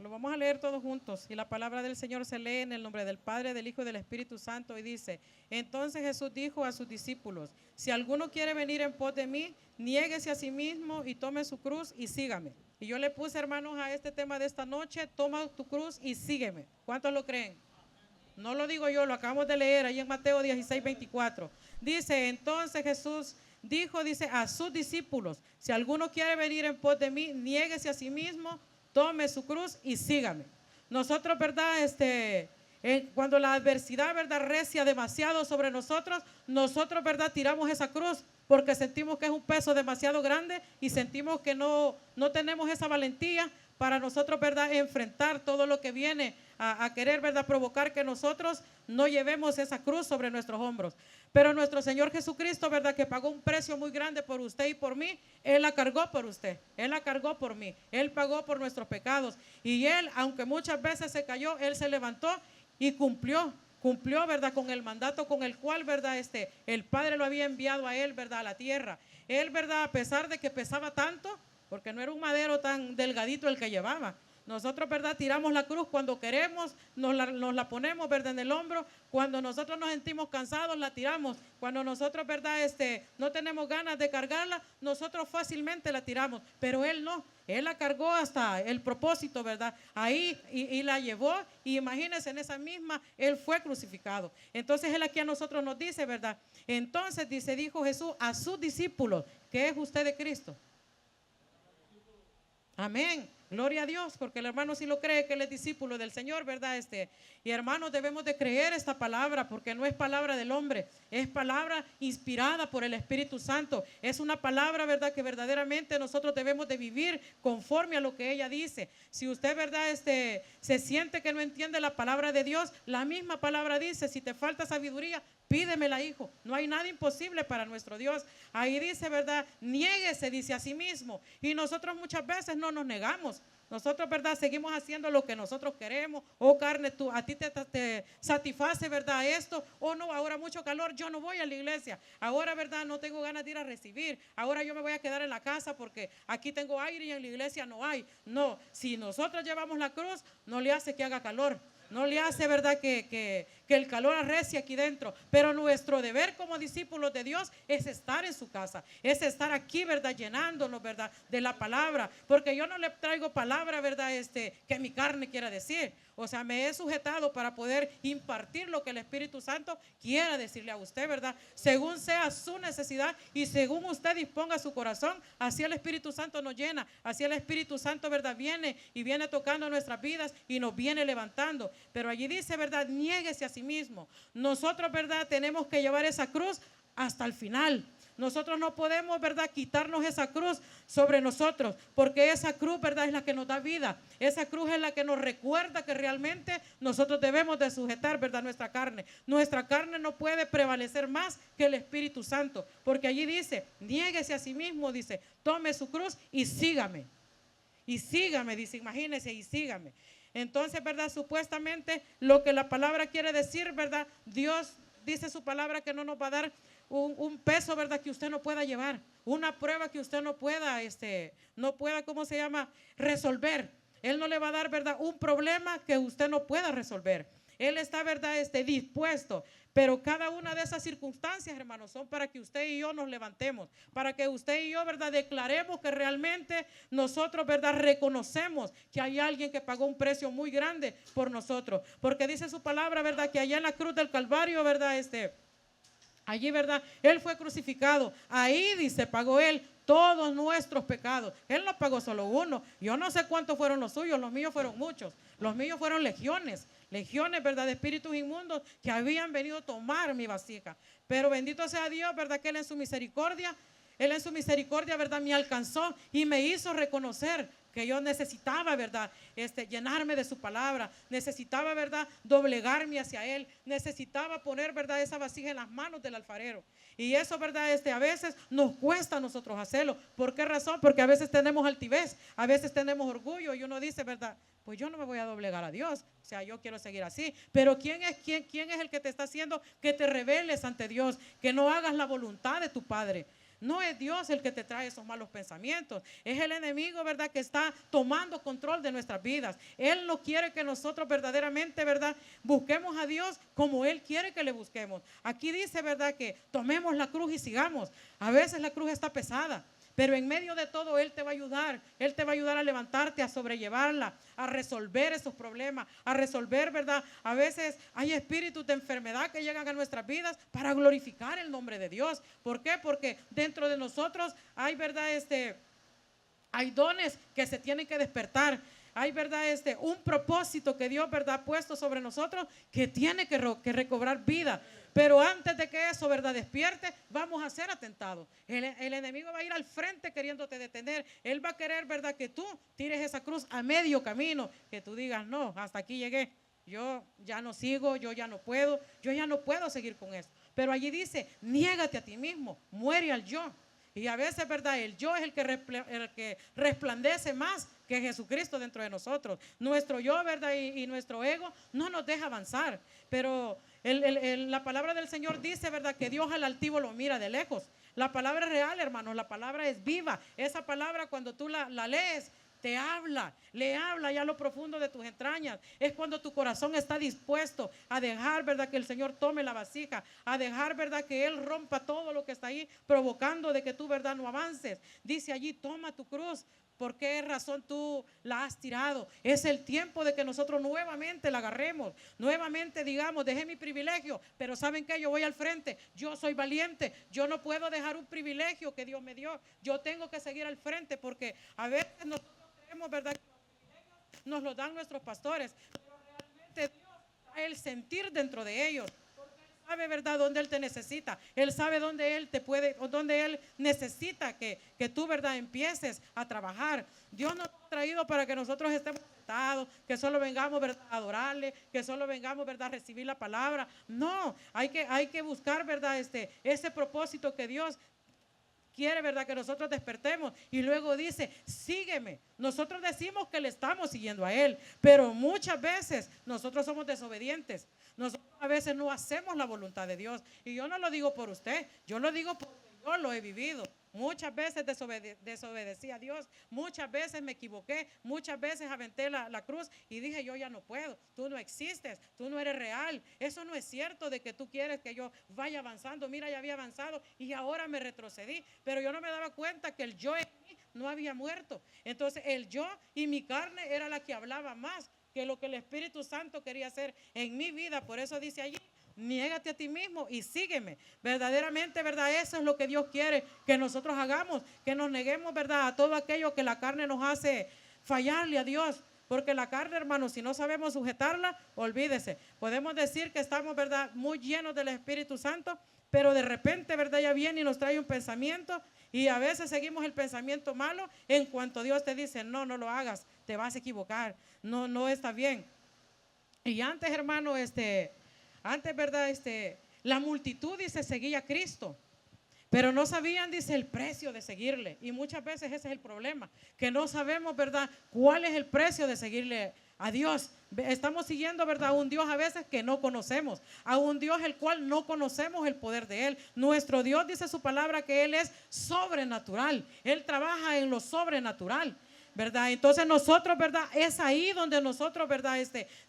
Lo vamos a leer todos juntos. Y la palabra del Señor se lee en el nombre del Padre, del Hijo y del Espíritu Santo. Y dice: entonces Jesús dijo a sus discípulos: si alguno quiere venir en pos de mí, niéguese a sí mismo y tome su cruz y sígame. Y yo le puse, hermanos, a este tema de esta noche: toma tu cruz y sígueme. ¿Cuántos lo creen? No lo digo yo, lo acabamos de leer ahí en Mateo 16, 24. Dice: entonces Jesús dijo, dice, a sus discípulos: si alguno quiere venir en pos de mí, niéguese a sí mismo, tome su cruz y sígame. Nosotros, ¿verdad? Cuando la adversidad, ¿verdad?, recia demasiado sobre nosotros, ¿verdad?, tiramos esa cruz porque sentimos que es un peso demasiado grande y sentimos que no tenemos esa valentía para nosotros, ¿verdad?, enfrentar todo lo que viene a querer, ¿verdad?, provocar que nosotros no llevemos esa cruz sobre nuestros hombros. Pero nuestro Señor Jesucristo, ¿verdad?, que pagó un precio muy grande por usted y por mí, Él la cargó por usted, Él la cargó por mí, Él pagó por nuestros pecados. Y Él, aunque muchas veces se cayó, Él se levantó y cumplió, ¿verdad?, con el mandato con el cual, ¿verdad?, el Padre lo había enviado a Él, ¿verdad?, a la tierra. Él, ¿verdad?, a pesar de que pesaba tanto, porque no era un madero tan delgadito el que llevaba. Nosotros, ¿verdad?, tiramos la cruz cuando queremos, nos la ponemos, ¿verdad?, en el hombro. Cuando nosotros nos sentimos cansados, la tiramos. Cuando nosotros, ¿verdad?, no tenemos ganas de cargarla, nosotros fácilmente la tiramos. Pero Él no, Él la cargó hasta el propósito, ¿verdad? Ahí y la llevó, y imagínense, en esa misma, Él fue crucificado. Entonces Él aquí a nosotros nos dice, ¿verdad? Entonces dijo Jesús a sus discípulos: ¿qué es usted de Cristo? Amén. Gloria a Dios, porque el hermano sí lo cree, que él es discípulo del Señor, ¿verdad? Y hermanos, debemos de creer esta palabra, porque no es palabra del hombre, es palabra inspirada por el Espíritu Santo. Es una palabra, ¿verdad?, que verdaderamente nosotros debemos de vivir conforme a lo que ella dice. Si usted, ¿verdad?, se siente que no entiende la palabra de Dios, la misma palabra dice: si te falta sabiduría, pídemela, hijo. No hay nada imposible para nuestro Dios. Ahí dice, ¿verdad?, niéguese, dice, a sí mismo. Y nosotros muchas veces no nos negamos. Nosotros, ¿verdad?, seguimos haciendo lo que nosotros queremos. Oh, carne, a ti te satisface, ¿verdad?, esto. Oh, no, ahora mucho calor, yo no voy a la iglesia. Ahora, ¿verdad?, no tengo ganas de ir a recibir. Ahora yo me voy a quedar en la casa porque aquí tengo aire y en la iglesia no hay. No, si nosotros llevamos la cruz, no le hace que haga calor. No le hace, ¿verdad?, que el calor arrecie aquí dentro. Pero nuestro deber como discípulos de Dios es estar en su casa, es estar aquí, ¿verdad?, llenándonos, ¿verdad?, de la palabra. Porque yo no le traigo palabra, ¿verdad?, que mi carne quiera decir. O sea, me he sujetado para poder impartir lo que el Espíritu Santo quiera decirle a usted, ¿verdad? Según sea su necesidad y según usted disponga su corazón, así el Espíritu Santo nos llena, así el Espíritu Santo, ¿verdad?, viene y viene tocando nuestras vidas y nos viene levantando. Pero allí dice, ¿verdad?, niéguese a sí mismo. Nosotros, ¿verdad?, tenemos que llevar esa cruz hasta el final. Nosotros no podemos, ¿verdad?, quitarnos esa cruz sobre nosotros, porque esa cruz, ¿verdad?, es la que nos da vida. Esa cruz es la que nos recuerda que realmente nosotros debemos de sujetar, ¿verdad?, nuestra carne. Nuestra carne no puede prevalecer más que el Espíritu Santo, porque allí dice: niéguese a sí mismo, dice, tome su cruz y sígame. Y sígame, dice, imagínese, y sígame. Entonces, ¿verdad?, supuestamente lo que la palabra quiere decir, ¿verdad?, Dios dice su palabra que no nos va a dar un peso, ¿verdad?, que usted no pueda llevar, una prueba que usted no pueda, ¿cómo se llama?, resolver. Él no le va a dar, ¿verdad?, un problema que usted no pueda resolver. Él está, ¿verdad?, dispuesto. Pero cada una de esas circunstancias, hermanos, son para que usted y yo nos levantemos, para que usted y yo, ¿verdad?, declaremos que realmente nosotros, ¿verdad?, reconocemos que hay alguien que pagó un precio muy grande por nosotros. Porque dice su palabra, ¿verdad?, que allá en la cruz del Calvario, ¿verdad?, allí, ¿verdad?, Él fue crucificado. Ahí, dice, pagó Él todos nuestros pecados. Él no pagó solo uno. Yo no sé cuántos fueron los suyos, los míos fueron muchos. Los míos fueron legiones, ¿verdad?, de espíritus inmundos que habían venido a tomar mi vasija. Pero bendito sea Dios, ¿verdad?, que Él en su misericordia, ¿verdad?, me alcanzó y me hizo reconocer que yo necesitaba, ¿verdad?, llenarme de su palabra, necesitaba, ¿verdad?, doblegarme hacia Él, necesitaba poner, ¿verdad?, esa vasija en las manos del alfarero. Y eso, ¿verdad?, a veces nos cuesta a nosotros hacerlo. ¿Por qué razón? Porque a veces tenemos altivez, a veces tenemos orgullo y uno dice, ¿verdad?, pues yo no me voy a doblegar a Dios, o sea, yo quiero seguir así. Pero quién es el que te está haciendo que te rebeles ante Dios, que no hagas la voluntad de tu Padre? No es Dios el que te trae esos malos pensamientos. Es el enemigo, ¿verdad?, que está tomando control de nuestras vidas. Él no quiere que nosotros verdaderamente, ¿verdad?, busquemos a Dios como Él quiere que le busquemos. Aquí dice, ¿verdad?, que tomemos la cruz y sigamos. A veces la cruz está pesada, pero en medio de todo Él te va a ayudar. Él te va a ayudar a levantarte, a sobrellevarla, a resolver esos problemas, a resolver, ¿verdad? A veces hay espíritus de enfermedad que llegan a nuestras vidas para glorificar el nombre de Dios. ¿Por qué? Porque dentro de nosotros hay, ¿verdad?, hay dones que se tienen que despertar. Hay, ¿verdad?, un propósito que Dios, ¿verdad?, ha puesto sobre nosotros que tiene que recobrar vida. Pero antes de que eso, ¿verdad?, despierte, vamos a ser atentados. El enemigo va a ir al frente queriéndote detener. Él va a querer, ¿verdad?, que tú tires esa cruz a medio camino, que tú digas, no, hasta aquí llegué. Yo ya no sigo, yo ya no puedo seguir con esto. Pero allí dice, niégate a ti mismo, muere al yo. Y a veces, ¿verdad?, el yo es el que resplandece más que Jesucristo dentro de nosotros. Nuestro yo, ¿verdad?, y nuestro ego no nos deja avanzar. Pero la palabra del Señor dice, ¿verdad?, que Dios al altivo lo mira de lejos. La palabra es real, hermanos, la palabra es viva. Esa palabra cuando tú la lees, te habla, le habla ya a lo profundo de tus entrañas. Es cuando tu corazón está dispuesto a dejar, ¿verdad?, que el Señor tome la vasija, a dejar, ¿verdad?, que Él rompa todo lo que está ahí provocando de que tú, ¿verdad?, no avances. Dice allí, toma tu cruz. ¿Por qué razón tú la has tirado? Es el tiempo de que nosotros nuevamente la agarremos, nuevamente digamos, dejé mi privilegio, pero ¿saben qué? Yo voy al frente, yo soy valiente, yo no puedo dejar un privilegio que Dios me dio, yo tengo que seguir al frente, porque a veces nosotros creemos, ¿verdad?, que los privilegios nos los dan nuestros pastores, pero realmente Dios da el sentir dentro de ellos. Sabe, ¿verdad?, dónde Él te necesita. Él sabe dónde Él te puede, o dónde Él necesita que tú, ¿verdad?, empieces a trabajar. Dios nos ha traído para que nosotros estemos sentados, que solo vengamos, ¿verdad?, a adorarle, que solo vengamos, ¿verdad?, a recibir la palabra. No, hay que buscar, ¿verdad?, ese propósito que Dios quiere, ¿verdad?, que nosotros despertemos. Y luego dice, sígueme. Nosotros decimos que le estamos siguiendo a Él, pero muchas veces nosotros somos desobedientes. Nosotros a veces no hacemos la voluntad de Dios. Y yo no lo digo por usted, yo lo digo porque yo lo he vivido. Muchas veces desobedecí a Dios, muchas veces me equivoqué, muchas veces aventé la cruz y dije, yo ya no puedo, tú no existes, tú no eres real. Eso no es cierto de que tú quieres que yo vaya avanzando. Mira, ya había avanzado y ahora me retrocedí, pero yo no me daba cuenta que el yo en mí no había muerto. Entonces el yo y mi carne era la que hablaba más que lo que el Espíritu Santo quería hacer en mi vida. Por eso dice allí, niégate a ti mismo y sígueme. Verdaderamente, ¿verdad?, eso es lo que Dios quiere que nosotros hagamos, que nos neguemos, ¿verdad?, a todo aquello que la carne nos hace fallarle a Dios. Porque la carne, hermanos, si no sabemos sujetarla, olvídese. Podemos decir que estamos, ¿verdad?, muy llenos del Espíritu Santo, pero de repente, ¿verdad?, ya viene y nos trae un pensamiento y a veces seguimos el pensamiento malo. En cuanto Dios te dice, no lo hagas, te vas a equivocar, no está bien. Y antes, hermano, antes, ¿verdad?, la multitud, dice, seguía a Cristo, pero no sabían, dice, el precio de seguirle. Y muchas veces ese es el problema, que no sabemos, ¿verdad?, cuál es el precio de seguirle a Dios. Estamos siguiendo, ¿verdad?, a un Dios a veces que no conocemos, a un Dios el cual no conocemos el poder de Él. Nuestro Dios, dice su palabra, que Él es sobrenatural. Él trabaja en lo sobrenatural, ¿verdad? Entonces nosotros, ¿verdad?, es ahí donde nosotros, ¿verdad?,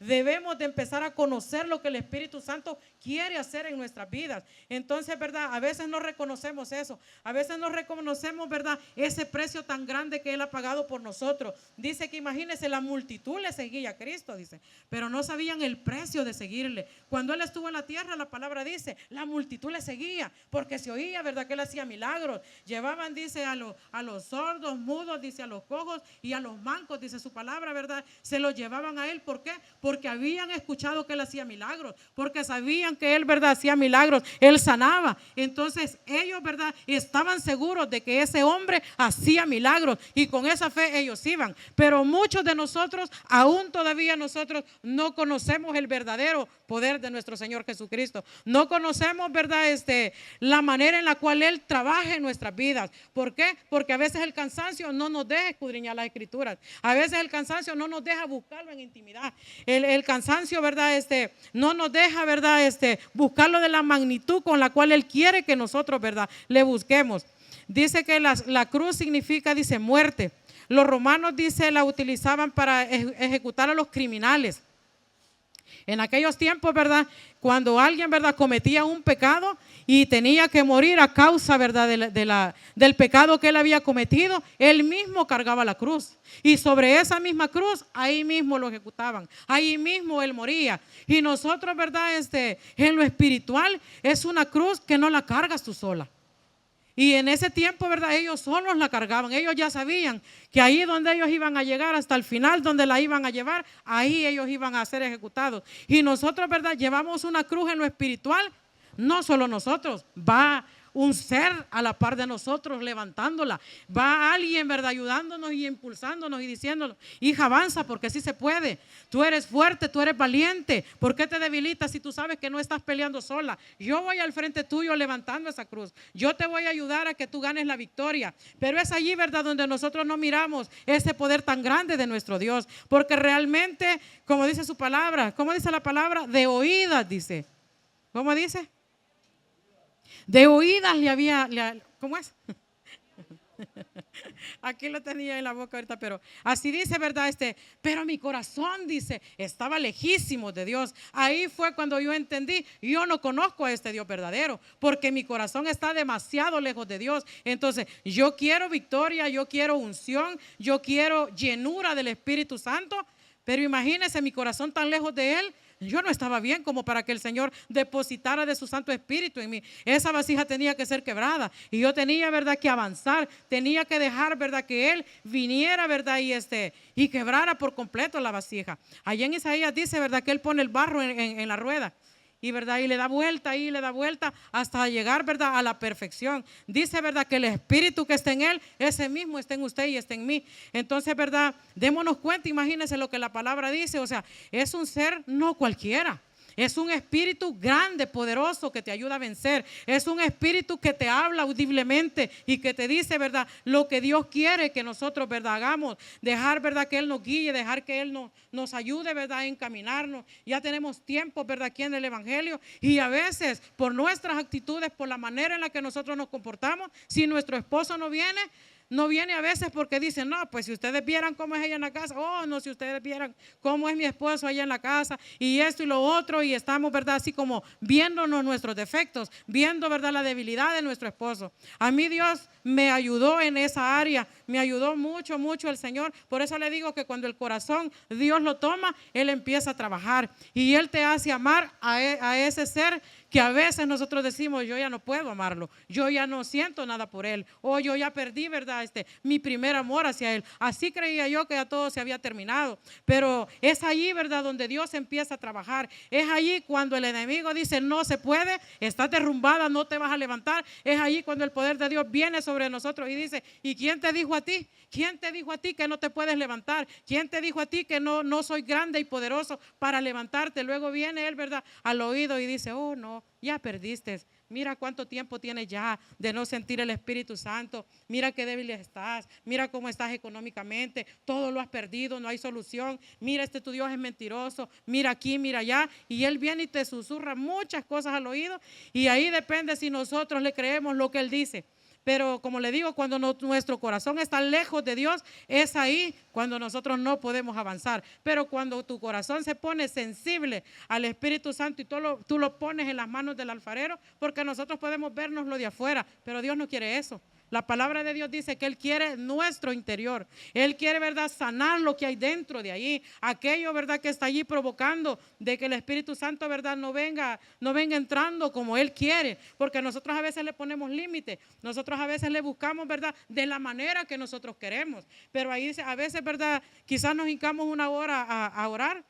debemos de empezar a conocer lo que el Espíritu Santo quiere hacer en nuestras vidas. Entonces, ¿verdad?, a veces no reconocemos eso, a veces no reconocemos, ¿verdad?, ese precio tan grande que Él ha pagado por nosotros. Dice que imagínense, la multitud le seguía a Cristo, dice, pero no sabían el precio de seguirle. Cuando Él estuvo en la tierra, la palabra dice, la multitud le seguía, porque se oía, ¿verdad?, que Él hacía milagros. Llevaban, dice, a los sordos, mudos, dice, a los cojos y a los mancos, dice su palabra, ¿verdad? Se los llevaban a Él. ¿Por qué? Porque habían escuchado que Él hacía milagros, porque sabían que Él, ¿verdad?, hacía milagros, Él sanaba. Entonces ellos, ¿verdad?, estaban seguros de que ese hombre hacía milagros y con esa fe ellos iban. Pero muchos de nosotros, aún todavía nosotros no conocemos el verdadero poder de nuestro Señor Jesucristo. No conocemos, ¿verdad?, la manera en la cual Él trabaja en nuestras vidas. ¿Por qué? Porque a veces el cansancio no nos deja escudriñar las Escrituras. A veces el cansancio no nos deja buscarlo en intimidad. El cansancio, ¿verdad?, no nos deja, ¿verdad?, buscarlo de la magnitud con la cual Él quiere que nosotros, ¿verdad?, le busquemos. dice que la cruz significa, dice, muerte. Los romanos, dice, la utilizaban para ejecutar a los criminales. En aquellos tiempos, ¿verdad? Cuando alguien, ¿verdad?, cometía un pecado y tenía que morir a causa, ¿verdad?, del pecado que él había cometido, él mismo cargaba la cruz. Y sobre esa misma cruz, ahí mismo lo ejecutaban. Ahí mismo él moría. Y nosotros, ¿verdad?, en lo espiritual es una cruz que no la cargas tú sola. Y en ese tiempo, ¿verdad?, ellos solos la cargaban. Ellos ya sabían que ahí donde ellos iban a llegar, hasta el final donde la iban a llevar, ahí ellos iban a ser ejecutados. Y nosotros, ¿verdad?, llevamos una cruz en lo espiritual. No solo nosotros, va un ser a la par de nosotros levantándola. Va alguien, ¿verdad?, ayudándonos y impulsándonos y diciéndonos: hija, avanza porque sí se puede. Tú eres fuerte, tú eres valiente. ¿Por qué te debilitas si tú sabes que no estás peleando sola? Yo voy al frente tuyo levantando esa cruz. Yo te voy a ayudar a que tú ganes la victoria. Pero es allí, ¿verdad?, donde nosotros no miramos ese poder tan grande de nuestro Dios. Porque realmente, como dice su palabra, ¿cómo dice la palabra? De oídas, dice. ¿Cómo dice? De oídas ¿cómo es? Aquí lo tenía en la boca ahorita, pero así dice, ¿verdad? Pero mi corazón, dice, estaba lejísimo de Dios. Ahí fue cuando yo entendí, yo no conozco a este Dios verdadero, porque mi corazón está demasiado lejos de Dios. Entonces, yo quiero victoria, yo quiero unción, yo quiero llenura del Espíritu Santo, pero imagínense mi corazón tan lejos de Él. Yo no estaba bien como para que el Señor depositara de su Santo Espíritu en mí. Esa vasija tenía que ser quebrada y yo tenía, ¿verdad?, que avanzar. Tenía que dejar, ¿verdad?, que Él viniera, ¿verdad?, y quebrara por completo la vasija. Allá en Isaías dice, ¿verdad?, que Él pone el barro en la rueda. Y, ¿verdad?, y le da vuelta y le da vuelta hasta llegar, ¿verdad?, a la perfección. Dice, ¿verdad?, que el Espíritu que está en Él, ese mismo está en usted y está en mí. Entonces, ¿verdad?, démonos cuenta, imagínense lo que la palabra dice. O sea, es un ser no cualquiera. Es un espíritu grande, poderoso, que te ayuda a vencer. Es un espíritu que te habla audiblemente y que te dice, ¿verdad?, lo que Dios quiere que nosotros, ¿verdad?, hagamos. Dejar, ¿verdad?, que Él nos guíe, dejar que Él nos ayude, ¿verdad?, a encaminarnos. Ya tenemos tiempo, ¿verdad?, aquí en el Evangelio. Y a veces, por nuestras actitudes, por la manera en la que nosotros nos comportamos, si nuestro esposo no viene a veces porque dicen: no, pues si ustedes vieran cómo es ella en la casa, oh, no, si ustedes vieran cómo es mi esposo allá en la casa, y esto y lo otro, y estamos, ¿verdad?, así como viéndonos nuestros defectos, viendo, ¿verdad?, la debilidad de nuestro esposo. A mí Dios me ayudó en esa área, me ayudó mucho, mucho el Señor. Por eso le digo que cuando el corazón Dios lo toma, Él empieza a trabajar y Él te hace amar a ese ser que a veces nosotros decimos: yo ya no puedo amarlo, yo ya no siento nada por Él, o yo ya perdí, ¿verdad?, mi primer amor hacia Él. Así creía yo que ya todo se había terminado, pero es allí, ¿verdad?, donde Dios empieza a trabajar. Es allí cuando el enemigo dice: no se puede, estás derrumbada, no te vas a levantar. Es allí cuando el poder de Dios viene sobre nosotros y dice: ¿y quién te dijo a ti? ¿Quién te dijo a ti que no te puedes levantar? ¿Quién te dijo a ti que no soy grande y poderoso para levantarte? Luego viene Él, ¿verdad?, al oído y dice: oh, no, ya perdiste. Mira cuánto tiempo tienes ya de no sentir el Espíritu Santo. Mira qué débil estás. Mira cómo estás económicamente. Todo lo has perdido, no hay solución. Mira, tu Dios es mentiroso. Mira aquí, mira allá. Y Él viene y te susurra muchas cosas al oído. Y ahí depende si nosotros le creemos lo que Él dice. Pero como le digo, cuando nuestro corazón está lejos de Dios, es ahí cuando nosotros no podemos avanzar. Pero cuando tu corazón se pone sensible al Espíritu Santo y tú lo pones en las manos del alfarero, porque nosotros podemos vernos lo de afuera, pero Dios no quiere eso. La palabra de Dios dice que Él quiere nuestro interior. Él quiere, ¿verdad?, sanar lo que hay dentro de allí. Aquello, ¿verdad?, que está allí provocando de que el Espíritu Santo, ¿verdad?, no venga entrando como Él quiere. Porque nosotros a veces le ponemos límites. Nosotros a veces le buscamos, ¿verdad?, de la manera que nosotros queremos. Pero ahí a veces, ¿verdad?, quizás nos hincamos una hora a orar.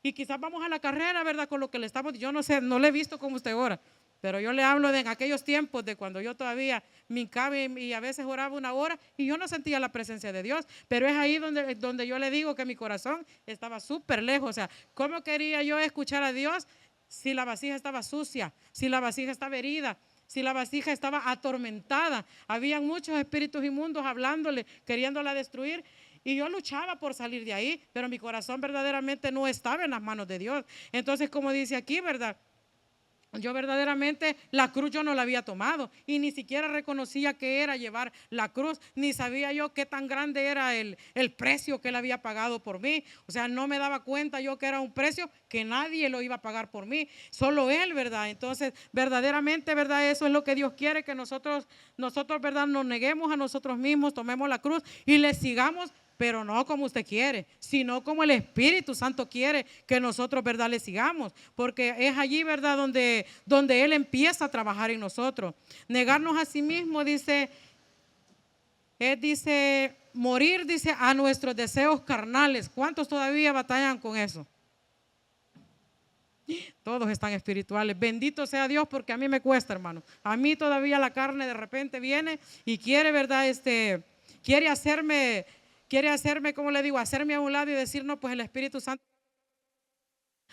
Y quizás vamos a la carrera, ¿verdad?, con lo que le estamos. Yo no sé, no le he visto cómo usted ora. Pero yo le hablo de en aquellos tiempos de cuando yo todavía me hincaba y a veces oraba una hora y yo no sentía la presencia de Dios. Pero es ahí donde yo le digo que mi corazón estaba súper lejos. O sea, ¿cómo quería yo escuchar a Dios si la vasija estaba sucia, si la vasija estaba herida, si la vasija estaba atormentada? Habían muchos espíritus inmundos hablándole, queriéndola destruir. Y yo luchaba por salir de ahí, pero mi corazón verdaderamente no estaba en las manos de Dios. Entonces, como dice aquí, ¿verdad?, Yo verdaderamente la cruz yo no la había tomado y ni siquiera reconocía que era llevar la cruz, ni sabía yo qué tan grande era el precio que él había pagado por mí. O sea, no me daba cuenta yo que era un precio que nadie lo iba a pagar por mí, solo él, ¿verdad? Entonces, verdaderamente, ¿verdad? Eso es lo que Dios quiere, que nosotros, ¿verdad? Nos neguemos a nosotros mismos, tomemos la cruz y le sigamos, pero no como usted quiere, sino como el Espíritu Santo quiere que nosotros, ¿verdad?, le sigamos, porque es allí, ¿verdad?, donde Él empieza a trabajar en nosotros. Negarnos a sí mismo, dice, dice, morir, dice, a nuestros deseos carnales. ¿Cuántos todavía batallan con eso? Todos están espirituales. Bendito sea Dios, porque a mí me cuesta, hermano. A mí todavía la carne de repente viene y quiere, ¿verdad?, quiere hacerme, como le digo, hacerme a un lado y decir, no, pues el Espíritu Santo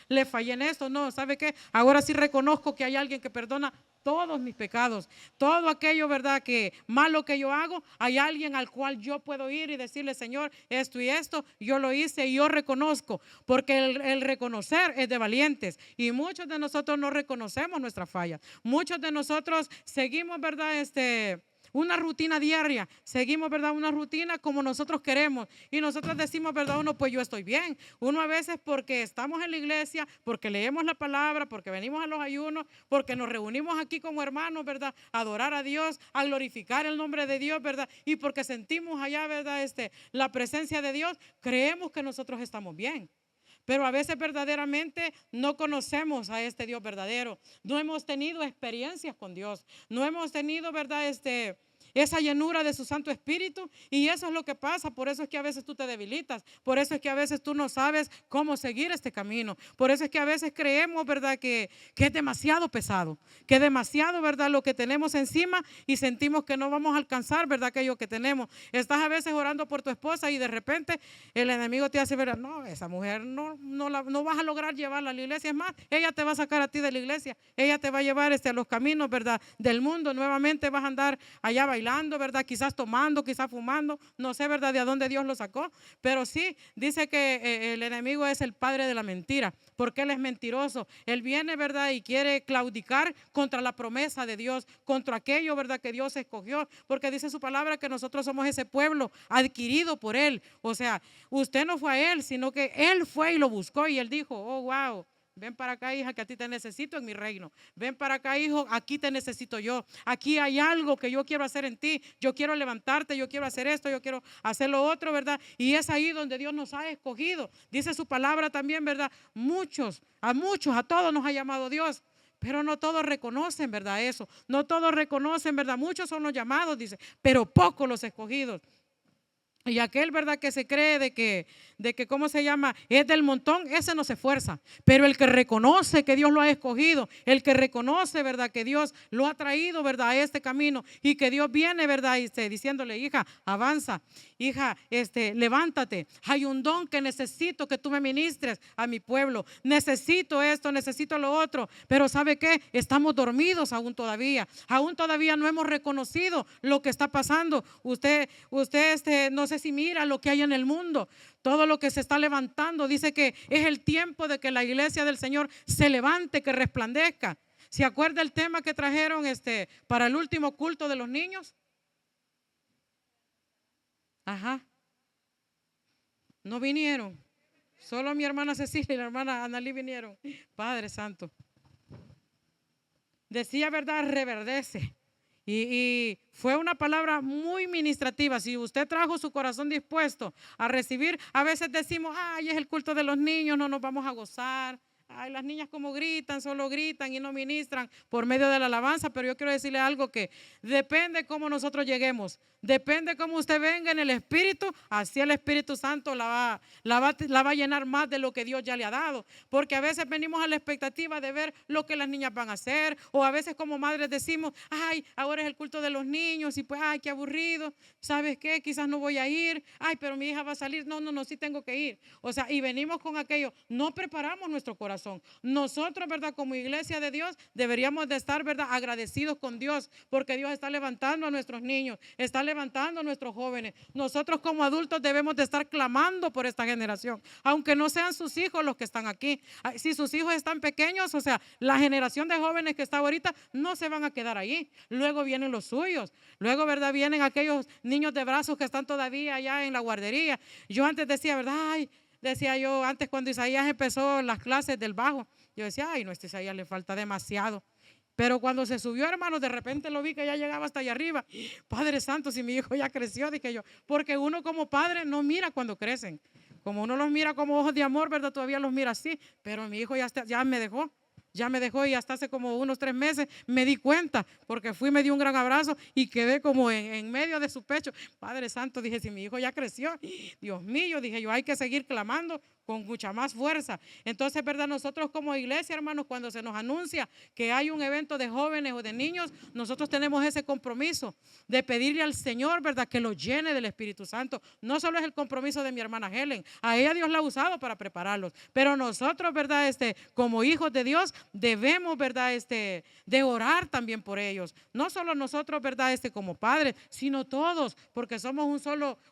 le fallé en esto. No, ¿sabe qué? Ahora sí reconozco que hay alguien que perdona todos mis pecados, todo aquello, ¿verdad?, que malo que yo hago, hay alguien al cual yo puedo ir y decirle, Señor, esto y esto, yo lo hice y yo reconozco, porque el reconocer es de valientes y muchos de nosotros no reconocemos nuestra falla. Muchos de nosotros seguimos, ¿verdad?, una rutina diaria, seguimos, ¿verdad?, una rutina como nosotros queremos y nosotros decimos, ¿verdad?, uno, pues yo estoy bien. Uno a veces porque estamos en la iglesia, porque leemos la palabra, porque venimos a los ayunos, porque nos reunimos aquí como hermanos, ¿verdad?, a adorar a Dios, a glorificar el nombre de Dios, ¿verdad?, y porque sentimos allá, ¿verdad?, la presencia de Dios, creemos que nosotros estamos bien. Pero a veces verdaderamente no conocemos a este Dios verdadero. No hemos tenido experiencias con Dios. No hemos tenido, ¿verdad?, esa llenura de su Santo Espíritu. Y eso es lo que pasa. Por eso es que a veces tú te debilitas. Por eso es que a veces tú no sabes cómo seguir este camino. Por eso es que a veces creemos, ¿verdad?, que es demasiado pesado. Que es demasiado, ¿verdad?, lo que tenemos encima y sentimos que no vamos a alcanzar, ¿verdad?, aquello que tenemos. Estás a veces orando por tu esposa y de repente el enemigo te hace ver, no, esa mujer no vas a lograr llevarla a la iglesia. Es más, ella te va a sacar a ti de la iglesia. Ella te va a llevar a los caminos, ¿verdad?, del mundo. Nuevamente vas a andar allá bailando, ¿verdad?, quizás tomando, quizás fumando. No sé, ¿verdad?, de dónde Dios lo sacó. Pero sí, dice que el enemigo es el padre de la mentira, porque él es mentiroso. Él viene, ¿verdad?, y quiere claudicar contra la promesa de Dios, contra aquello, ¿verdad?, que Dios escogió, porque dice su palabra que nosotros somos ese pueblo adquirido por él. O sea, usted no fue a él, sino que él fue y lo buscó y él dijo, oh, wow. Ven para acá, hija, que a ti te necesito en mi reino. Ven para acá, hijo, aquí te necesito yo. Aquí hay algo que yo quiero hacer en ti. Yo quiero levantarte, yo quiero hacer esto, yo quiero hacer lo otro, ¿verdad? Y es ahí donde Dios nos ha escogido. Dice su palabra también, ¿verdad? A todos nos ha llamado Dios. Pero no todos reconocen, ¿verdad? Eso. No todos reconocen, ¿verdad? Muchos son los llamados, dice, pero pocos los escogidos. Y aquel, ¿verdad?, que se cree ¿cómo se llama?, es del montón, ese no se esfuerza. Pero el que reconoce que Dios lo ha escogido, el que reconoce, ¿verdad?, que Dios lo ha traído, ¿verdad?, a este camino y que Dios viene, ¿verdad?, diciéndole, hija, avanza, hija, levántate. Hay un don que necesito que tú me ministres a mi pueblo. Necesito esto, necesito lo otro. Pero ¿sabe qué? Estamos dormidos aún todavía. Aún todavía no hemos reconocido lo que está pasando. Usted no sé si mira lo que hay en el mundo, todo lo que se está levantando. Dice que es el tiempo de que la iglesia del Señor se levante, que resplandezca. ¿Se acuerda el tema que trajeron para el último culto de los niños? Ajá. No vinieron. Solo mi hermana Cecilia y la hermana Analí vinieron. Padre Santo. Decía, ¿verdad? Reverdece. Y fue una palabra muy ministrativa. Si usted trajo su corazón dispuesto a recibir, a veces decimos, ay, es el culto de los niños, no nos vamos a gozar. Ay, las niñas como gritan, solo gritan y no ministran por medio de la alabanza. Pero yo quiero decirle algo, que depende cómo nosotros lleguemos, depende cómo usted venga en el Espíritu, así el Espíritu Santo la va a llenar más de lo que Dios ya le ha dado. Porque a veces venimos a la expectativa de ver lo que las niñas van a hacer, o a veces como madres decimos, ay, ahora es el culto de los niños y pues, ay, qué aburrido, ¿sabes qué? Quizás no voy a ir, ay, pero mi hija va a salir, no, sí tengo que ir. O sea, y venimos con aquello, no preparamos nuestro corazón. corazón. Nosotros, ¿verdad? Como iglesia de Dios, deberíamos de estar, ¿verdad? Agradecidos con Dios, porque Dios está levantando a nuestros niños, está levantando a nuestros jóvenes. Nosotros como adultos debemos de estar clamando por esta generación, aunque no sean sus hijos los que están aquí. Si sus hijos están pequeños, o sea, la generación de jóvenes que está ahorita no se van a quedar ahí. Luego vienen los suyos. Luego, ¿verdad? Vienen aquellos niños de brazos que están todavía allá en la guardería. Yo antes decía, ¿verdad? Ay, decía yo antes cuando Isaías empezó las clases del bajo, yo decía, ay, no, este Isaías le falta demasiado. Pero cuando se subió, hermano, de repente lo vi que ya llegaba hasta allá arriba. Padre Santo, si mi hijo ya creció, dije yo, porque uno como padre no mira cuando crecen. Como uno los mira como ojos de amor, ¿verdad? Todavía los mira así, pero mi hijo ya me dejó. Ya me dejó y hasta hace como unos 3 meses me di cuenta, porque fui, me dio un gran abrazo y quedé como en medio de su pecho. Padre Santo, dije, si mi hijo ya creció, Dios mío, dije yo, hay que seguir clamando con mucha más fuerza. Entonces, ¿verdad? Nosotros como iglesia, hermanos, cuando se nos anuncia que hay un evento de jóvenes o de niños, nosotros tenemos ese compromiso de pedirle al Señor, ¿verdad? Que lo llene del Espíritu Santo. No solo es el compromiso de mi hermana Helen, a ella Dios la ha usado para prepararlos, pero nosotros, ¿verdad? Como hijos de Dios, debemos, ¿verdad? De orar también por ellos. No solo nosotros, ¿verdad? Como padres, sino todos, porque somos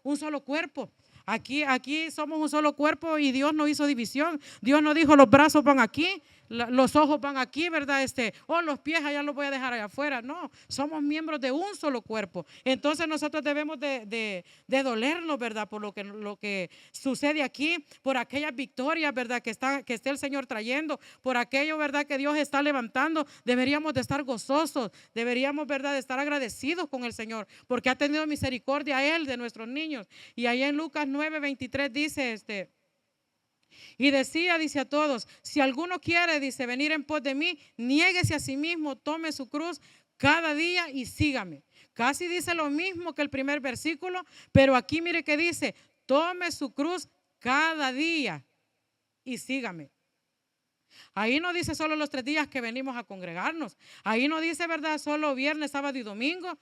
un solo cuerpo. Aquí somos un solo cuerpo y Dios no hizo división. Dios no dijo los brazos van aquí, los ojos van aquí, ¿verdad? Los pies allá los voy a dejar allá afuera. No, somos miembros de un solo cuerpo. Entonces nosotros debemos de dolernos, ¿verdad? Por lo que sucede aquí, por aquellas victorias, ¿verdad? Que esté el Señor trayendo, por aquello, ¿verdad? Que Dios está levantando. Deberíamos de estar gozosos, deberíamos, ¿verdad? De estar agradecidos con el Señor, porque ha tenido misericordia a Él de nuestros niños. Y ahí en Lucas 9:23 dice y dice a todos, si alguno quiere, dice, venir en pos de mí, niéguese a sí mismo, tome su cruz cada día y sígame. Casi dice lo mismo que el primer versículo, pero aquí mire que dice, tome su cruz cada día y sígame. Ahí no dice solo los 3 días que venimos a congregarnos. Ahí no dice, ¿verdad? Solo viernes, sábado y domingo.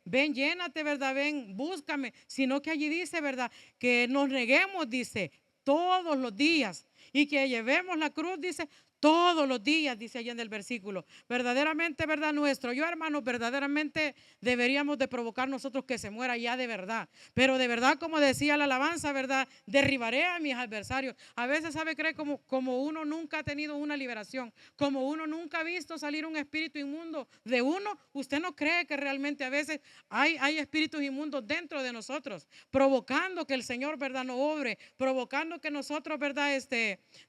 Ven, llénate, ¿verdad? Ven, búscame. Sino que allí dice, ¿verdad? Que nos neguemos, dice, todos los días. Y que llevemos la cruz, dice, todos los días, dice allá en el versículo. Verdaderamente, ¿verdad? Yo, hermanos, verdaderamente deberíamos de provocar nosotros que se muera ya de verdad. Pero de verdad, como decía la alabanza, ¿verdad? Derribaré a mis adversarios. A veces, cree como uno nunca ha tenido una liberación, como uno nunca ha visto salir un espíritu inmundo de uno. Usted no cree que realmente a veces hay espíritus inmundos dentro de nosotros, provocando que el Señor, ¿verdad? No obre, provocando que nosotros, ¿verdad?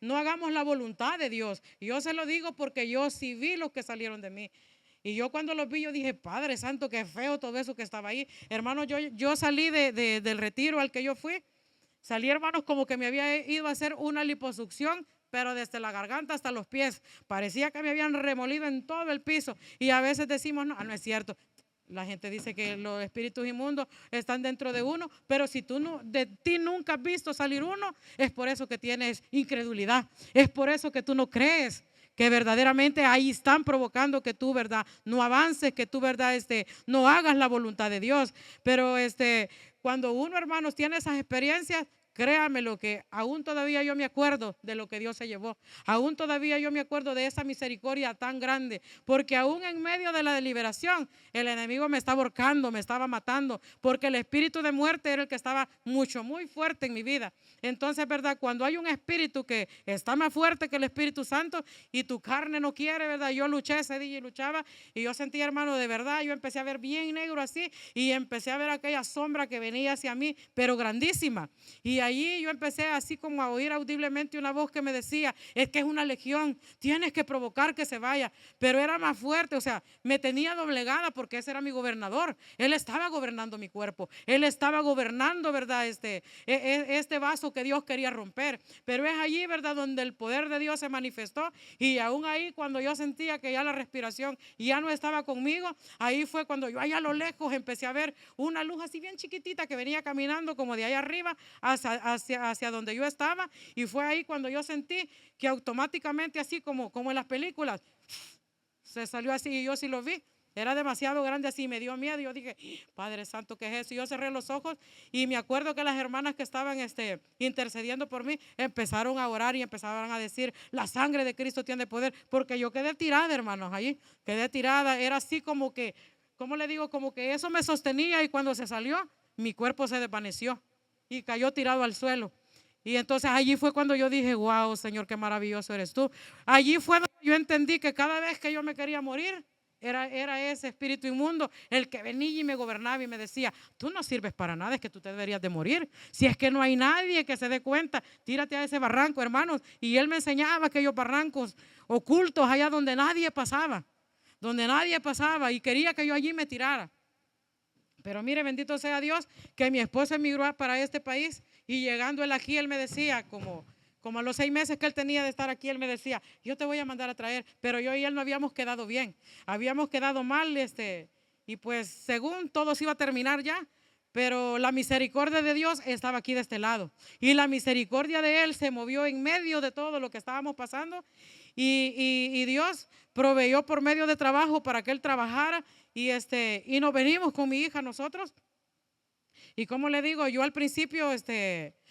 No hagamos la voluntad de Dios. Y yo se lo digo porque yo sí vi los que salieron de mí. Y yo cuando los vi, yo dije, Padre Santo, qué feo todo eso que estaba ahí. Hermano, yo salí del retiro al que yo fui. Salí, hermanos, como que me había ido a hacer una liposucción, pero desde la garganta hasta los pies. Parecía que me habían remolido en todo el piso. Y a veces decimos, no es cierto. La gente dice que los espíritus inmundos están dentro de uno, pero si de ti nunca has visto salir uno, es por eso que tienes incredulidad. Es por eso que tú no crees que verdaderamente ahí están provocando que tú, ¿verdad? No avances, que tú, ¿verdad? No hagas la voluntad de Dios. Pero cuando uno, hermanos, tiene esas experiencias, créame lo que aún todavía yo me acuerdo de lo que Dios se llevó. Aún todavía yo me acuerdo de esa misericordia tan grande. Porque aún en medio de la deliberación, el enemigo me estaba ahorcando, me estaba matando. Porque el espíritu de muerte era el que estaba muy fuerte en mi vida. Entonces, ¿verdad? Cuando hay un espíritu que está más fuerte que el Espíritu Santo y tu carne no quiere, ¿verdad? Yo luché ese día y luchaba. Y yo sentí, hermano, de verdad, yo empecé a ver bien negro así. Y empecé a ver aquella sombra que venía hacia mí, pero grandísima. Y ahí yo empecé así como a oír audiblemente una voz que me decía, es que es una legión, tienes que provocar que se vaya. Pero era más fuerte, o sea, me tenía doblegada porque ese era mi gobernador. Él estaba gobernando mi cuerpo, él estaba gobernando, ¿verdad? Este vaso que Dios quería romper. Pero es allí, ¿verdad? Donde el poder de Dios se manifestó. Y aún ahí, cuando yo sentía que ya la respiración ya no estaba conmigo, ahí fue cuando yo allá a lo lejos empecé a ver una luz así bien chiquitita que venía caminando como de allá arriba hacia donde yo estaba. Y fue ahí cuando yo sentí que automáticamente, así como en las películas, se salió así y yo sí lo vi. Era demasiado grande así, me dio miedo. Yo dije, Padre Santo, ¿qué es eso? Y yo cerré los ojos y me acuerdo que las hermanas que estaban intercediendo por mí empezaron a orar y empezaron a decir, la sangre de Cristo tiene poder, porque yo quedé tirada, hermanos, allí, quedé tirada. Era así como que, ¿cómo le digo? Como que eso me sostenía y cuando se salió, mi cuerpo se desvaneció y cayó tirado al suelo. Y entonces allí fue cuando yo dije, wow, Señor, qué maravilloso eres tú. Allí fue donde yo entendí que cada vez que yo me quería morir, era ese espíritu inmundo el que venía y me gobernaba y me decía, tú no sirves para nada, es que tú te deberías de morir. Si es que no hay nadie que se dé cuenta, tírate a ese barranco, hermanos. Y él me enseñaba aquellos barrancos ocultos allá donde nadie pasaba y quería que yo allí me tirara. Pero mire, bendito sea Dios, que mi esposo emigró para este país y llegando él aquí, él me decía, como a los 6 meses que él tenía de estar aquí, él me decía, yo te voy a mandar a traer, pero yo y él no habíamos quedado bien, habíamos quedado mal, y pues según todo se iba a terminar ya, pero la misericordia de Dios estaba aquí de este lado y la misericordia de él se movió en medio de todo lo que estábamos pasando y Dios proveyó por medio de trabajo para que él trabajara y nos venimos con mi hija nosotros. Y como le digo, yo al principio,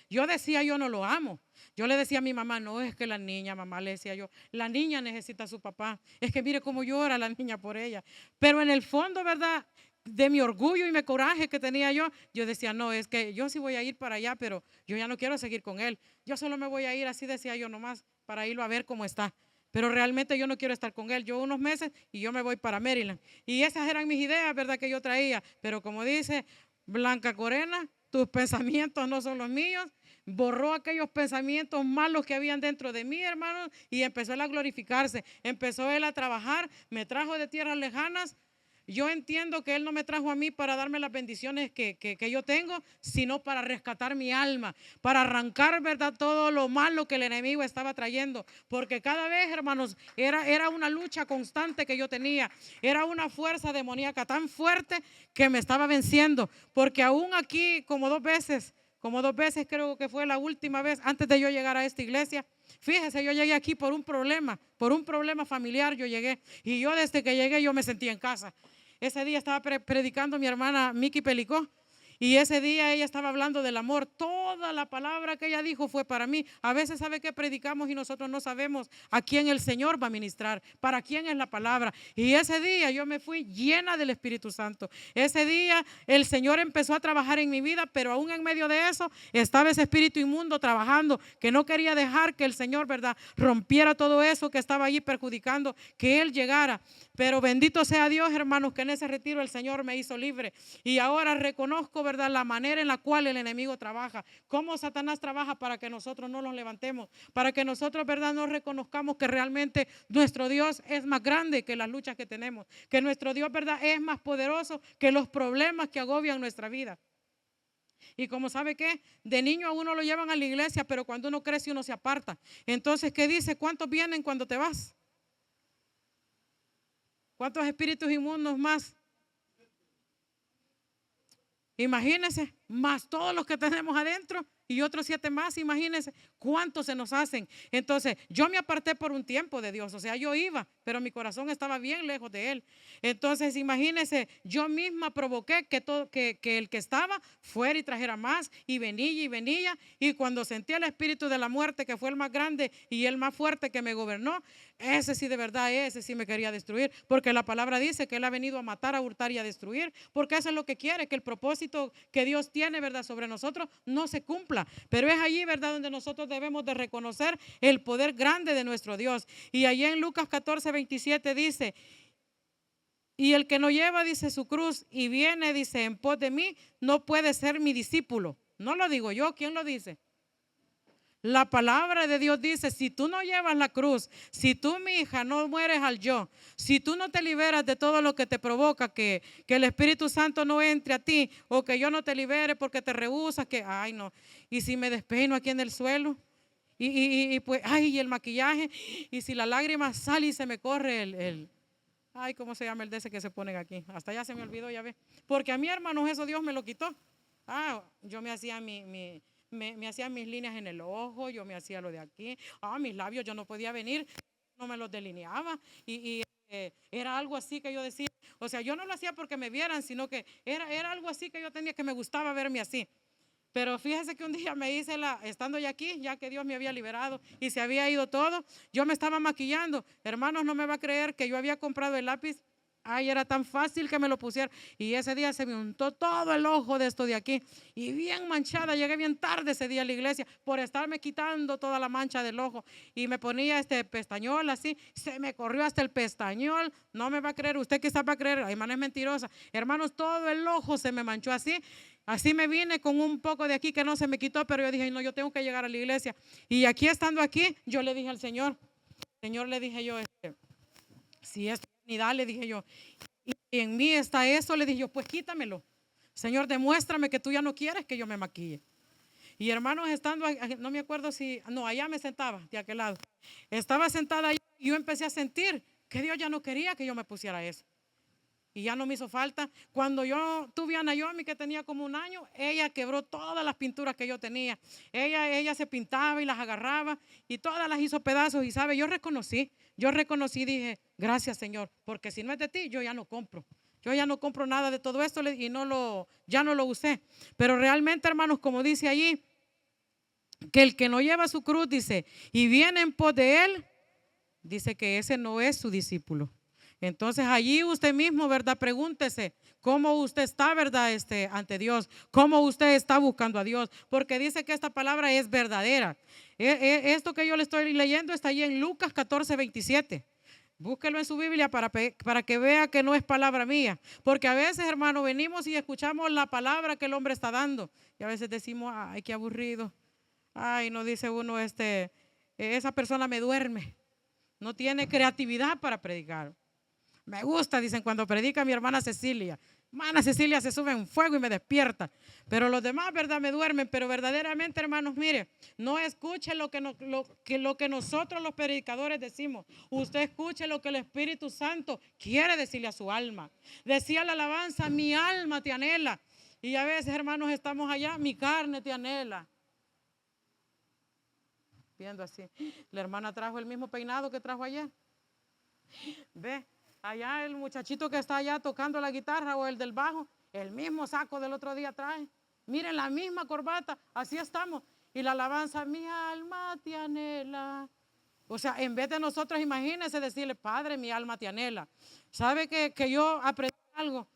yo decía, yo no lo amo. Yo le decía a mi mamá, no, es que la niña, mamá, le decía yo, la niña necesita a su papá. Es que mire cómo llora la niña por ella. Pero en el fondo, ¿verdad? De mi orgullo y mi coraje que tenía yo decía, no, es que yo sí voy a ir para allá, pero yo ya no quiero seguir con él. Yo solo me voy a ir, así decía yo nomás, para irlo a ver cómo está. Pero realmente yo no quiero estar con él. Yo unos meses y yo me voy para Maryland. Y esas eran mis ideas, ¿verdad? Que yo traía. Pero como dice Blanca Corena, tus pensamientos no son los míos. Borró aquellos pensamientos malos que habían dentro de mí, hermanos, y empezó él a glorificarse. Empezó él a trabajar, me trajo de tierras lejanas. Yo entiendo que Él no me trajo a mí para darme las bendiciones que yo tengo, sino para rescatar mi alma, para arrancar, ¿verdad?, todo lo malo que el enemigo estaba trayendo. Porque cada vez, hermanos, era una lucha constante que yo tenía. Era una fuerza demoníaca tan fuerte que me estaba venciendo. Porque aún aquí, como dos veces creo que fue la última vez antes de yo llegar a esta iglesia. Fíjese, yo llegué aquí por un problema familiar yo llegué. Y yo desde que llegué yo me sentí en casa. Ese día estaba predicando mi hermana Miki Pelicó. Y ese día ella estaba hablando del amor. Toda la palabra que ella dijo fue para mí. A veces sabe que predicamos y nosotros no sabemos a quién el Señor va a ministrar, para quién es la palabra. Y ese día yo me fui llena del Espíritu Santo. Ese día el Señor empezó a trabajar en mi vida, pero aún en medio de eso estaba ese espíritu inmundo trabajando, que no quería dejar que el Señor, ¿verdad?, rompiera todo eso que estaba allí perjudicando, que Él llegara. Pero bendito sea Dios, hermanos, que en ese retiro el Señor me hizo libre. Y ahora reconozco, ¿verdad?, la manera en la cual el enemigo trabaja. Cómo Satanás trabaja para que nosotros no nos levantemos. Para que nosotros, ¿verdad?, no reconozcamos que realmente nuestro Dios es más grande que las luchas que tenemos. Que nuestro Dios, ¿verdad?, es más poderoso que los problemas que agobian nuestra vida. Y como sabe que de niño a uno lo llevan a la iglesia, pero cuando uno crece uno se aparta. Entonces, ¿qué dice? ¿Cuántos vienen cuando te vas? ¿Cuántos espíritus inmundos más? Imagínense, más todos los que tenemos adentro y otros 7 más, imagínense cuántos se nos hacen. Entonces, yo me aparté por un tiempo de Dios, o sea, yo iba, pero mi corazón estaba bien lejos de Él. Entonces, imagínense, yo misma provoqué que el que estaba fuera y trajera más y venía, y cuando sentí el espíritu de la muerte, que fue el más grande y el más fuerte que me gobernó, ese sí de verdad, ese sí me quería destruir, porque la palabra dice que Él ha venido a matar, a hurtar y a destruir, porque eso es lo que quiere, que el propósito que Dios tiene, ¿verdad?, sobre nosotros no se cumpla. Pero es allí, ¿verdad?, donde nosotros debemos de reconocer el poder grande de nuestro Dios. Y allí en Lucas 14:27 dice, y el que no lleva, dice, su cruz y viene, dice, en pos de mí, no puede ser mi discípulo. No lo digo yo, ¿quién lo dice? La palabra de Dios dice, si tú no llevas la cruz, si tú, mi hija, no mueres al yo, si tú no te liberas de todo lo que te provoca que el Espíritu Santo no entre a ti, o que yo no te libere porque te rehusas, que, ay no, y si me despeino aquí en el suelo, y pues, ay, y el maquillaje, y si la lágrima sale y se me corre ay, ¿cómo se llama el de ese que se ponen aquí? Hasta ya se me olvidó, ya ve, porque a mi hermano eso Dios me lo quitó. Yo me hacía me hacía mis líneas en el ojo, yo me hacía lo de aquí, mis labios yo no podía venir, no me los delineaba y era algo así que yo decía, O sea, yo no lo hacía porque me vieran, sino que era algo así que yo tenía, que me gustaba verme así. Pero fíjese que un día me hice estando ya aquí, ya que Dios me había liberado y se había ido todo, yo me estaba maquillando. Hermanos, no me va a creer que yo había comprado el lápiz. Ay, era tan fácil que me lo pusiera. Y ese día se me untó todo el ojo de esto de aquí. Y bien manchada, llegué bien tarde ese día a la iglesia por estarme quitando toda la mancha del ojo. Y me ponía este pestañol así, se me corrió hasta el pestañol. No me va a creer, usted quizás va a creer, ay, hermano, es mentirosa. Hermanos, todo el ojo se me manchó así. Así me vine con un poco de aquí que no se me quitó, pero yo dije, no, yo tengo que llegar a la iglesia. Y aquí estando aquí, yo le dije al Señor, le dije yo, si es vanidad, le dije yo, y en mí está eso, le dije yo, pues quítamelo. Señor, demuéstrame que tú ya no quieres que yo me maquille. Y hermanos, estando, no me acuerdo si, no, allá me sentaba, de aquel lado. Estaba sentada allá y yo empecé a sentir que Dios ya no quería que yo me pusiera eso. Y ya no me hizo falta. Cuando yo tuve a Naomi, que tenía como un año, ella quebró todas las pinturas que yo tenía. Ella se pintaba y las agarraba y todas las hizo pedazos. Y sabe, yo reconocí, dije, gracias Señor, porque si no es de ti, yo ya no compro. Yo ya no compro nada de todo esto y ya no lo usé. Pero realmente, hermanos, como dice allí, que el que no lleva su cruz, dice, y viene en pos de él, dice que ese no es su discípulo. Entonces allí usted mismo, ¿verdad? Pregúntese cómo usted está, ¿verdad? Ante Dios, cómo usted está buscando a Dios, porque dice que esta palabra es verdadera. Esto que yo le estoy leyendo está allí en Lucas 14:27. Búsquelo en su Biblia para que vea que no es palabra mía, porque a veces, hermano, venimos y escuchamos la palabra que el hombre está dando y a veces decimos, ay, qué aburrido. Ay, no, dice uno, esa persona me duerme, no tiene creatividad para predicar. Me gusta, dicen, cuando predica mi hermana Cecilia. Hermana Cecilia se sube en fuego y me despierta. Pero los demás, ¿verdad? Me duermen. Pero verdaderamente, hermanos, mire, no escuche lo que nosotros los predicadores decimos. Usted escuche lo que el Espíritu Santo quiere decirle a su alma. Decía la alabanza, mi alma te anhela. Y a veces, hermanos, estamos allá, mi carne te anhela. Viendo así. La hermana trajo el mismo peinado que trajo ayer. Ve. Allá el muchachito que está allá tocando la guitarra o el del bajo, el mismo saco del otro día trae. Miren, la misma corbata, así estamos. Y la alabanza, mi alma te anhela. O sea, en vez de nosotros, imagínense decirle, Padre, mi alma te anhela. ¿Sabe que yo aprendí algo?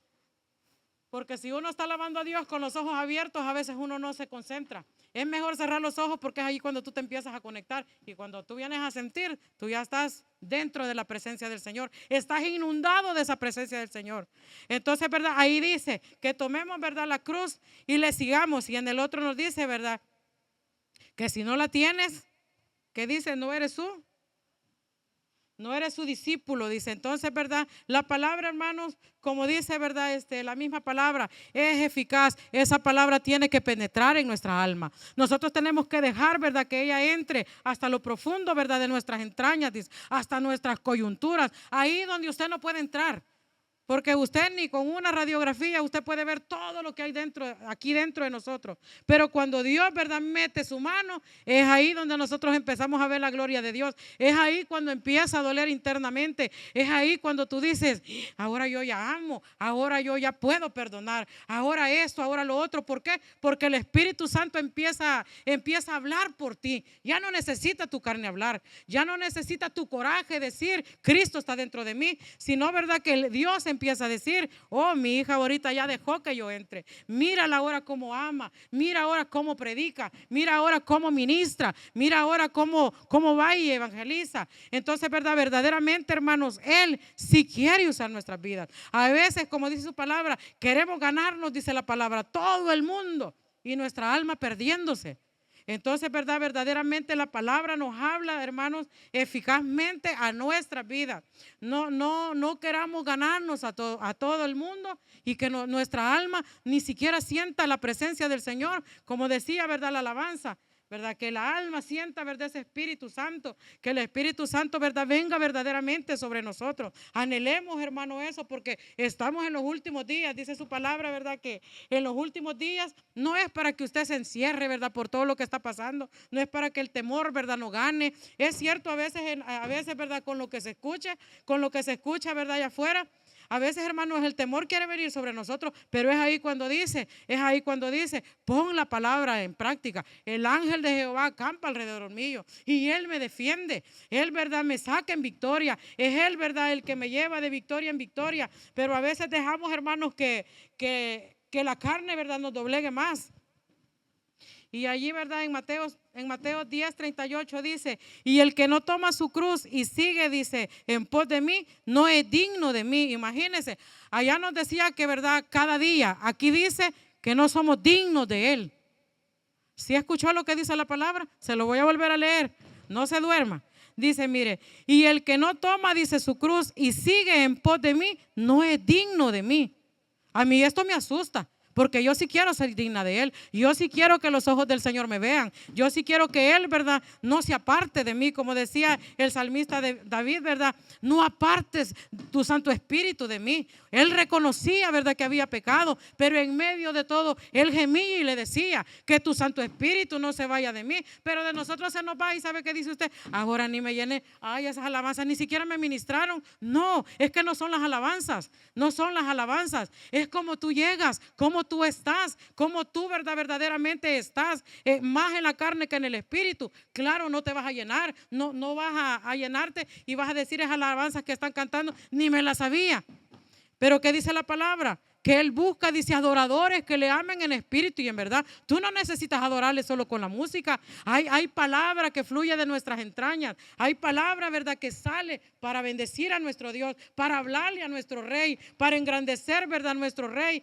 Porque si uno está alabando a Dios con los ojos abiertos, a veces uno no se concentra. Es mejor cerrar los ojos porque es ahí cuando tú te empiezas a conectar. Y cuando tú vienes a sentir, tú ya estás dentro de la presencia del Señor. Estás inundado de esa presencia del Señor. Entonces, ¿verdad? Ahí dice que tomemos, ¿verdad? La cruz y le sigamos. Y en el otro nos dice, ¿verdad? Que si no la tienes, ¿qué dice? No eres su discípulo, dice. Entonces, ¿verdad? La palabra, hermanos, como dice, ¿verdad? La misma palabra es eficaz. Esa palabra tiene que penetrar en nuestra alma. Nosotros tenemos que dejar, ¿verdad? Que ella entre hasta lo profundo, ¿verdad? De nuestras entrañas, dice, hasta nuestras coyunturas. Ahí donde usted no puede entrar. Porque usted ni con una radiografía usted puede ver todo lo que hay aquí dentro de nosotros. Pero cuando Dios, ¿verdad?, mete su mano, es ahí donde nosotros empezamos a ver la gloria de Dios. Es ahí cuando empieza a doler internamente. Es ahí cuando tú dices, ahora yo ya amo, ahora yo ya puedo perdonar, ahora esto, ahora lo otro. ¿Por qué? Porque el Espíritu Santo empieza a hablar por ti. Ya no necesita tu carne hablar, ya no necesita tu coraje decir, Cristo está dentro de mí, sino, ¿verdad?, que Dios empieza a decir, oh, mi hija ahorita ya dejó que yo entre. Mírala ahora cómo ama, mira ahora cómo predica, mira ahora cómo ministra, mira ahora cómo va y evangeliza. Entonces, ¿verdad? Verdaderamente, hermanos, Él sí quiere usar nuestras vidas. A veces, como dice su palabra, queremos ganarnos, dice la palabra, todo el mundo y nuestra alma perdiéndose. Entonces, ¿verdad? Verdaderamente la palabra nos habla, hermanos, eficazmente a nuestra vida. No queramos ganarnos a todo el mundo y que nuestra alma ni siquiera sienta la presencia del Señor, como decía, ¿verdad?, la alabanza. ¿Verdad? Que la alma sienta, ¿verdad?, ese Espíritu Santo, que el Espíritu Santo, ¿verdad?, venga verdaderamente sobre nosotros. Anhelemos, hermano, eso, porque estamos en los últimos días, dice su palabra, ¿verdad?, que en los últimos días no es para que usted se encierre, ¿verdad?, por todo lo que está pasando, no es para que el temor, ¿verdad?, no gane. Es cierto, a veces, ¿verdad?, con lo que se escucha, ¿verdad?, allá afuera. A veces, hermanos, el temor quiere venir sobre nosotros, pero es ahí cuando dice, pon la palabra en práctica. El ángel de Jehová acampa alrededor mío y Él me defiende. Él, verdad, me saca en victoria. Es Él, verdad, el que me lleva de victoria en victoria. Pero a veces dejamos, hermanos, que la carne, verdad, nos doblegue más. Y allí, verdad, en Mateo 10:38 dice, y el que no toma su cruz y sigue, dice, en pos de mí, no es digno de mí. Imagínense, allá nos decía que, verdad, cada día, aquí dice que no somos dignos de Él. ¿Sí escuchó lo que dice la palabra? Se lo voy a volver a leer, no se duerma. Dice, mire, y el que no toma, dice, su cruz y sigue en pos de mí, no es digno de mí. A mí esto me asusta. Porque yo sí quiero ser digna de Él. Yo sí quiero que los ojos del Señor me vean. Yo sí quiero que Él, verdad, no se aparte de mí. Como decía el salmista de David, verdad, no apartes tu Santo Espíritu de mí. Él reconocía, verdad, que había pecado, pero en medio de todo, Él gemía y le decía que tu Santo Espíritu no se vaya de mí. Pero de nosotros se nos va y ¿sabe qué dice usted? Ahora ni me llené. Ay, esas alabanzas ni siquiera me ministraron. No, es que no son las alabanzas. No son las alabanzas. Es como tú llegas, como tú estás, como tú verdaderamente estás, más en la carne que en el espíritu. Claro, no te vas a llenar, no vas a llenarte y vas a decir esas alabanzas que están cantando, ni me las sabía. Pero ¿qué dice la palabra? Que Él busca, dice, adoradores que le amen en espíritu y en verdad. Tú no necesitas adorarle solo con la música. Hay palabra que fluye de nuestras entrañas. Hay palabra, verdad, que sale para bendecir a nuestro Dios, para hablarle a nuestro Rey, para engrandecer, verdad, a nuestro Rey.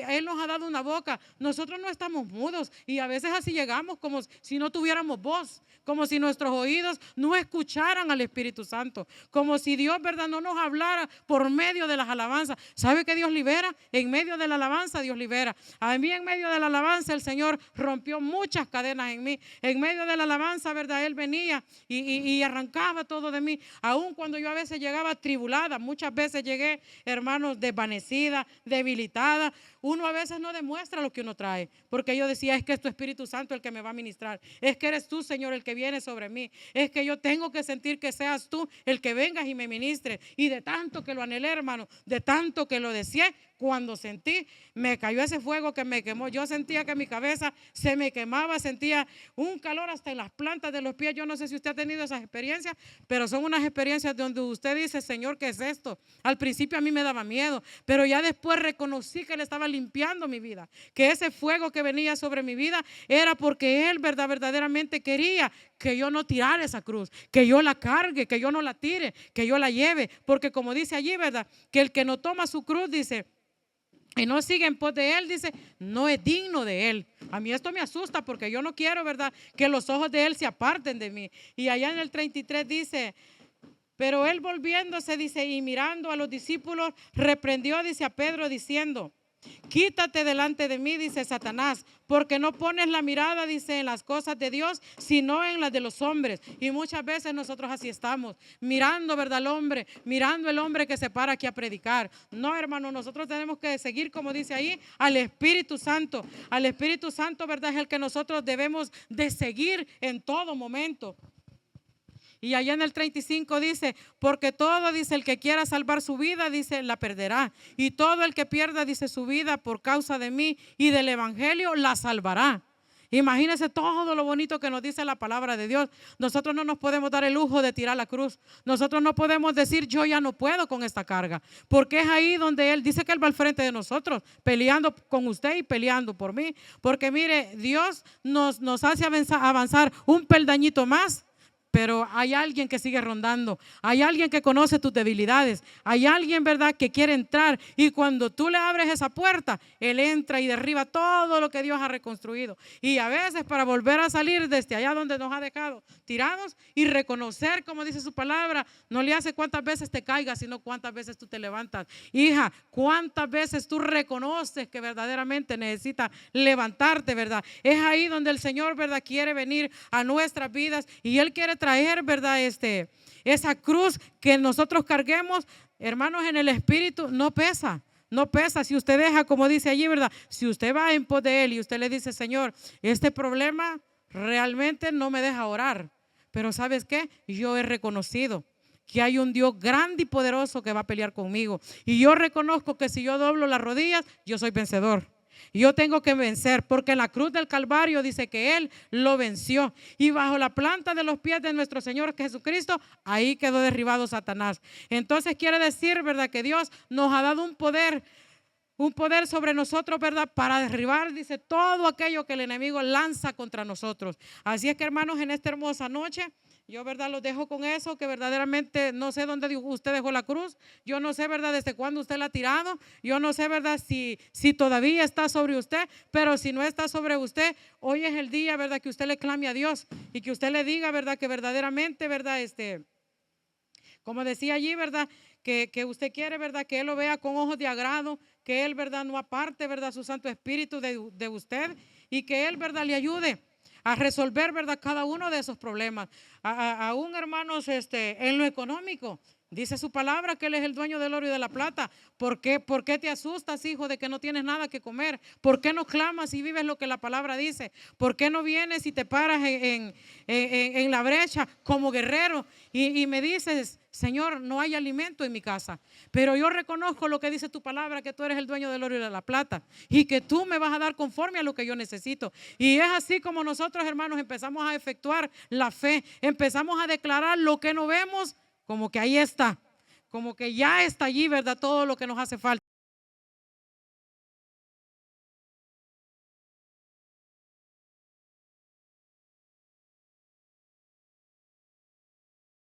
Él nos ha dado una boca. Nosotros no estamos mudos y a veces así llegamos como si no tuviéramos voz, como si nuestros oídos no escucharan al Espíritu Santo, como si Dios, verdad, no nos hablara por medio de las alabanzas. ¿Sabe que Dios libera? En medio de la alabanza Dios libera. A mí en medio de la alabanza el Señor rompió muchas cadenas en mí. En medio de la alabanza, verdad, Él venía y arrancaba todo de mí. Aun cuando yo a veces llegaba atribulada, muchas veces llegué, hermanos, desvanecida, debilitada. Uno a veces no demuestra lo que uno trae, porque yo decía, es que es tu Espíritu Santo el que me va a ministrar, es que eres tú, Señor, el que viene sobre mí, es que yo tengo que sentir que seas tú el que vengas y me ministres. Y de tanto que lo anhelé, hermano, de tanto que lo deseé, cuando sentí, me cayó ese fuego que me quemó. Yo sentía que mi cabeza se me quemaba, sentía un calor hasta en las plantas de los pies. Yo no sé si usted ha tenido esas experiencias, pero son unas experiencias donde usted dice, Señor, ¿qué es esto? Al principio a mí me daba miedo, pero ya después reconocí que Él estaba limpiando mi vida, que ese fuego que venía sobre mi vida era porque Él verdaderamente quería que yo no tirara esa cruz, que yo la cargue, que yo no la tire, que yo la lleve, porque como dice allí, verdad, que el que no toma su cruz, dice, y no sigue en pos de Él, dice, no es digno de Él. A mí esto me asusta porque yo no quiero, verdad, que los ojos de Él se aparten de mí. Y allá en el 33 dice, pero Él volviéndose, dice, y mirando a los discípulos, reprendió, dice, a Pedro diciendo, quítate delante de mí, dice Satanás, porque no pones la mirada, dice, en las cosas de Dios, sino en las de los hombres. Y muchas veces nosotros así estamos, mirando, ¿verdad?, al hombre, mirando el hombre que se para aquí a predicar. No, hermano, nosotros tenemos que seguir, como dice ahí, al Espíritu Santo. Al Espíritu Santo, ¿verdad?, es el que nosotros debemos de seguir en todo momento. Y allá en el 35 dice, porque todo, dice, el que quiera salvar su vida, dice, la perderá. Y todo el que pierda, dice, su vida por causa de mí y del evangelio, la salvará. Imagínense todo lo bonito que nos dice la palabra de Dios. Nosotros no nos podemos dar el lujo de tirar la cruz. Nosotros no podemos decir, yo ya no puedo con esta carga. Porque es ahí donde Él dice que Él va al frente de nosotros, peleando con usted y peleando por mí. Porque mire, Dios nos hace avanzar un peldañito más. Pero hay alguien que sigue rondando, hay alguien que conoce tus debilidades, hay alguien, ¿verdad?, que quiere entrar, y cuando tú le abres esa puerta, Él entra y derriba todo lo que Dios ha reconstruido. Y a veces para volver a salir desde allá donde nos ha dejado tirados y reconocer, como dice su palabra, no le hace cuántas veces te caigas, sino cuántas veces tú te levantas. Hija, cuántas veces tú reconoces que verdaderamente necesitas levantarte, ¿verdad? Es ahí donde el Señor, ¿verdad?, quiere venir a nuestras vidas y Él quiere traer, ¿verdad?, esa cruz que nosotros carguemos, hermanos, en el espíritu. No pesa, no pesa. Si usted deja, como dice allí, ¿verdad?, si usted va en pos de Él y usted le dice, Señor, este problema realmente no me deja orar, pero ¿sabes qué? Yo he reconocido que hay un Dios grande y poderoso que va a pelear conmigo. Y yo reconozco que si yo doblo las rodillas, yo soy vencedor. Yo tengo que vencer, porque en la cruz del Calvario dice que Él lo venció. Y bajo la planta de los pies de nuestro Señor Jesucristo, ahí quedó derribado Satanás. Entonces quiere decir, ¿verdad?, que Dios nos ha dado un poder sobre nosotros, ¿verdad?, para derribar, dice, todo aquello que el enemigo lanza contra nosotros. Así es que, hermanos, en esta hermosa noche, yo, ¿verdad?, los dejo con eso, que verdaderamente no sé dónde usted dejó la cruz. Yo no sé, ¿verdad?, desde cuándo usted la ha tirado. Yo no sé, ¿verdad?, si todavía está sobre usted, pero si no está sobre usted, hoy es el día, ¿verdad?, que usted le clame a Dios y que usted le diga, ¿verdad?, que verdaderamente, ¿verdad?, como decía allí, ¿verdad?, que usted quiere, ¿verdad?, que Él lo vea con ojos de agrado, que Él, ¿verdad?, no aparte, ¿verdad?, su Santo Espíritu de usted, y que Él, ¿verdad?, le ayude a resolver, ¿verdad?, cada uno de esos problemas. Aún, hermanos, en lo económico, dice su palabra que Él es el dueño del oro y de la plata. ¿Por qué te asustas, hijo, de que no tienes nada que comer? ¿Por qué no clamas y vives lo que la palabra dice? ¿Por qué no vienes y te paras en la brecha como guerrero y me dices, Señor, no hay alimento en mi casa, pero yo reconozco lo que dice tu palabra, que tú eres el dueño del oro y de la plata y que tú me vas a dar conforme a lo que yo necesito? Y es así como nosotros, hermanos, empezamos a efectuar la fe, empezamos a declarar lo que no vemos, como que ahí está, como que ya está allí, ¿verdad?, todo lo que nos hace falta.